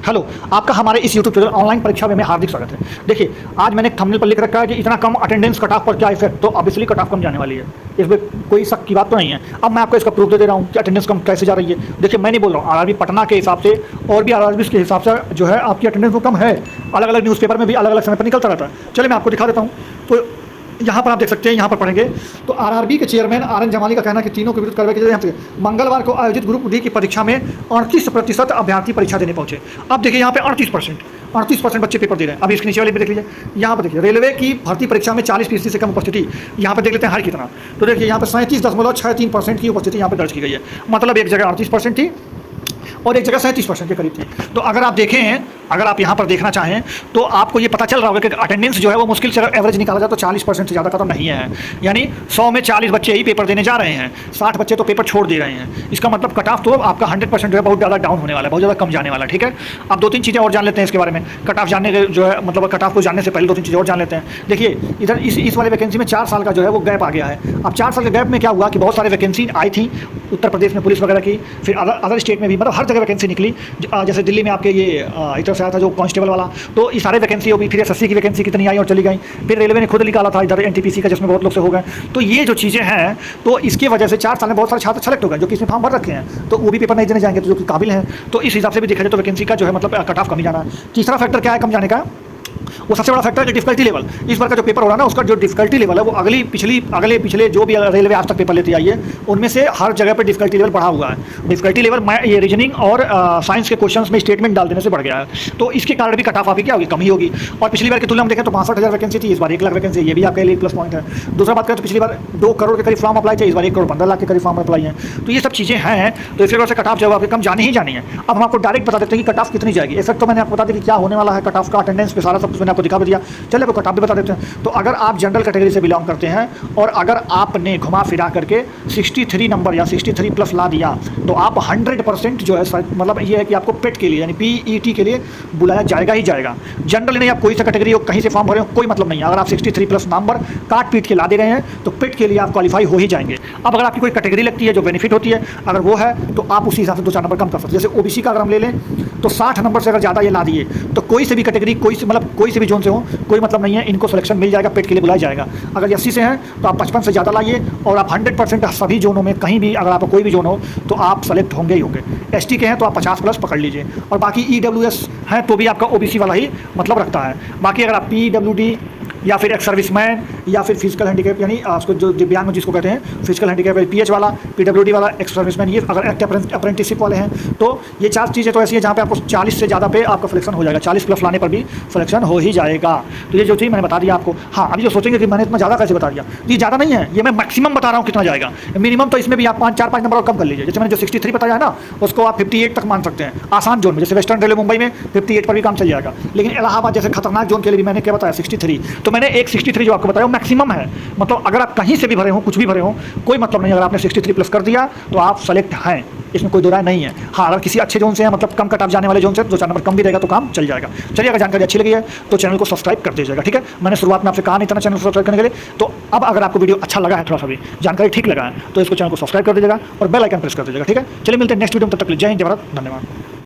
Hello, आपका हमारे इस यूट्यूब चैनल ऑनलाइन परीक्षा में हार्दिक स्वागत है। देखिए, आज मैंने थंबनेल पर लिख रखा है कि इतना कम अटेंडेंस कट ऑफ पर क्या इफेक्ट, तो ऑब्वियसली कट ऑफ कम जाने वाली है, इसमें कोई शक की बात तो नहीं है। अब मैं आपको इसका प्रूफ दे रहा हूँ कि अटेंडेंस कम कैसे जा रही है। देखिए, मैं नहीं बोल रहा हूँ, आरआरबी पटना के हिसाब से और भी आरआरबी के हिसाब से जो है आपकी अटेंडेंस वो कम है। अलग अलग न्यूज़पेपर में भी अलग अलग समय पर निकलता रहता है। चलिए मैं आपको दिखा देता हूँ। तो यहाँ पर आप देख सकते हैं, यहाँ पर पढ़ेंगे तो आरआरबी के चेयरमैन आर एन जमाली का कहना है कि तीनों के विरुद्ध कार्रवाई की जाए। यहाँ से मंगलवार को आयोजित ग्रुप डी की परीक्षा में 38% अभ्यर्थी परीक्षा देने पहुंचे। अब देखिए यहाँ पे 38% बच्चे पेपर दे रहे हैं। अभी इसके नीचे वाले भी देख लीजिए, यहाँ पर देखिए रेलवे की भर्ती परीक्षा में 40% से कम उपस्थिति। यहाँ पर देख लेते हैं हर कितना, तो देखिए यहाँ पर 37.63% की उपस्थिति यहाँ पर दर्ज की गई है। मतलब एक जगह 38% थी और एक जगह 37% के करीब थी। तो अगर आप देखें, अगर आप यहाँ पर देखना चाहें तो आपको ये पता चल रहा होगा कि अटेंडेंस जो है वो मुश्किल से एवरेज निकाला जाए तो 40% से ज़्यादा का तो नहीं है। यानी 100 में 40 बच्चे ही पेपर देने जा रहे हैं, 60 बच्चे तो पेपर छोड़ दे रहे हैं। इसका मतलब कट ऑफ तो आपका 100% जो है बहुत ज़्यादा डाउन होने वाला है, बहुत ज़्यादा कम जाने वाला है। ठीक है, अब 2-3 चीज़ें और जान लेते हैं इसके बारे में। कट ऑफ जानने के जो है मतलब कट ऑफ को जानने से पहले 2-3 चीज़ें और जान लेते हैं। देखिए इधर इस वाले वैकेंसी में 4 साल का जो है वो गैप आ गया है। अब 4 साल के गैप में क्या हुआ कि बहुत सारे वैकेंसी आई थी उत्तर प्रदेश में पुलिस वगैरह की, फिर अदर स्टेट में भी, मतलब हर जगह वैकेंसी निकली। जैसे दिल्ली में आपके ये इधर से आया था जो कांस्टेबल वाला, तो ये सारे वैकेंसी हो गई। फिर एसएससी की वैकेंसी कितनी आई और चली गई। फिर रेलवे ने खुद निकाला था इधर एनटीपीसी का, जिसमें बहुत लोग से हो गए। तो ये जो चीज़ें हैं, तो इसकी वजह से 4 साल में बहुत सारे छात्र सेलेक्ट हो गए जो कि इसमें फॉर्म भर रखे हैं, तो वो भी पेपर नहीं देने जाएंगे, तो जो कि काबिल हैं। तो इस हिसाब से भी देखा जाए तो वैकेंसी का जो है मतलब कट ऑफ कम ही जाना है। तीसरा फैक्टर क्या है कम जाने का, वो सबसे बड़ा फैक्टर है डिफिकल्टी लेवल। इस बार का जो पेपर हो रहा है ना, उसका जो डिफिकल्टी लेवल है वो अगले पिछले जो भी रेलवे आज तक पेपर लेती आई है उनमें से हर जगह पे डिफिकल्टी लेवल बढ़ा हुआ है। डिफिकल्टी लेवल ये रीजनिंग और साइंस के क्वेश्चंस में स्टेटमेंट डाल देने से बढ़ गया है। तो इसके कारण भी कट ऑफ आपकी क्या होगी, कमी होगी। और पिछली बार की तुलना में देखें तो 65,000 वैकेंसी थी, इस बार 1 लाख वैकेंसी, ये भी आपके लिए प्लस पॉइंट है। दूसरा बात करें तो पिछली बार 2 करोड़ के करीब फॉर्म अप्लाई थे, इस बार 1 करोड़ 15 लाख के करीब फॉर्म अप्लाई है। तो ये सब चीज़ें हैं, तो इसके वजह से कट ऑफ जो है कम जानी ही जानी है। अब हम आपको डायरेक्ट बता देते हैं कि कट ऑफ कितनी जाएगी। इफेक्ट तो मैंने आपको बता दिया कि क्या होने वाला है कट ऑफ का, अटेंडेंस पे सारा सब कुछ मैंने आपको दिखा भी दिया। चलिए आपको कट ऑफ भी बता देते हैं। तो अगर आप जनरल कैटेगरी से बिलोंग करते हैं और अगर आपने घुमा फिरा करके 63 नंबर या 63 प्लस ला दिया तो आप 100% जो है मतलब ये है कि आपको पेट के लिए यानी पीईटी के लिए बुलाया जाएगा ही जाएगा। जनरल नहीं, आप कोई सा कैटेगरी हो, कहीं से फॉर्म भरे हो, कोई मतलब नहीं है। अगर आप 63 प्लस नंबर काट पीट के ला दे रहे हैं तो पेट के लिए आप क्वालिफाई हो ही जाएंगे। अब अगर आपकी कोई कैटेगरी लगती है जो बेनिफिट होती है, अगर वो है तो आप उसी हिसाब से 2-4 नंबर कम कर सकते हैं। जैसे ओबीसी का अगर हम ले लें तो 60 नंबर से अगर ज़्यादा ये ला दिए तो कोई से भी कैटेगरी, कोई से भी जोन से हो, कोई मतलब नहीं है, इनको सिलेक्शन मिल जाएगा, पेट के लिए बुलाया जाएगा। अगर 80 से हैं तो आप 55 से ज़्यादा लाइए और आप 100% सभी जोनों में कहीं भी अगर आपका कोई भी जोन हो तो आप सेलेक्ट होंगे ही होंगे। एसटी के हैं तो आप 50 प्लस पकड़ लीजिए, और बाकी ईडब्ल्यूएस हैं तो भी आपका ओबीसी वाला ही मतलब रखता है। बाकी अगर आप पीडब्ल्यूडी या फिर एक सर्विसमैन या फिर फिजिकल हैंडीकैप यानी उसको जो दिव्यांग जिसको कहते हैं फिजिकल हैंडीकैप, पीएच वाला, पीडब्ल्यूडी वाला, एक्स सर्विसमैन, ये अगर एक्ट अप्रेंटिसशिप वाले हैं तो ये 4 चीज़ें तो ऐसी है जहाँ पे आपको 40 से ज़्यादा पे आपका सिलेक्शन हो जाएगा। 40 प्लस लाने पर भी सिलेक्शन हो ही जाएगा। तो ये जो चीज़ मैंने बता दिया आपको। हाँ, अभी जो सोचेंगे कि मैंने इतना ज़्यादा कैसे बता दिया, ये ज़्यादा नहीं है, ये मैं मैक्सिमम बता रहा हूँ कितना जाएगा। मिनिमम तो इसमें भी आप 4-5 नंबर और कम कर लीजिए। जैसे मैंने जो 63 बताया है ना, उसको आप 58 तक मान सकते हैं आसान जोन में। जैसे वेस्टर्न रेलवे मुंबई में 58 पर भी काम चल जाएगा, लेकिन इलाहाबाद जैसे खतरनाक जोन के लिए भी मैंने क्या बताया 63। तो मैंने एक 63 आपको बताया मैक्सिमम है। मतलब अगर आप कहीं से भी भरे हो, कुछ भी भरे हो, कोई मतलब नहीं। अगर आपने 63 प्लस कर दिया तो आप सेलेक्ट हैं, इसमें कोई दो राय नहीं है। हाँ, अगर किसी अच्छे जोन से है, मतलब कम कट ऑफ जाने वाले जोन से, 2-4 नंबर कम भी रहेगा तो काम चल जाएगा। चलिए, अगर जानकारी अच्छी लगी है तो चैनल को सब्सक्राइब कर दीजिएगा। ठीक है, मैंने शुरुआत में आपसे कहा नहीं था ना चैनल को सब्सक्राइब करने के लिए। तो अब अगर आपको वीडियो अच्छा लगा है, थोड़ा सा भी जानकारी ठीक लगा है, तो इसको चैनल को सब्सक्राइब कर दीजिएगा और बेल आइकन प्रेस कर दीजिएगा। ठीक है, चलिए मिलते हैं नेक्स्ट वीडियो में। तब तक जय हिंद, जय भारत, धन्यवाद।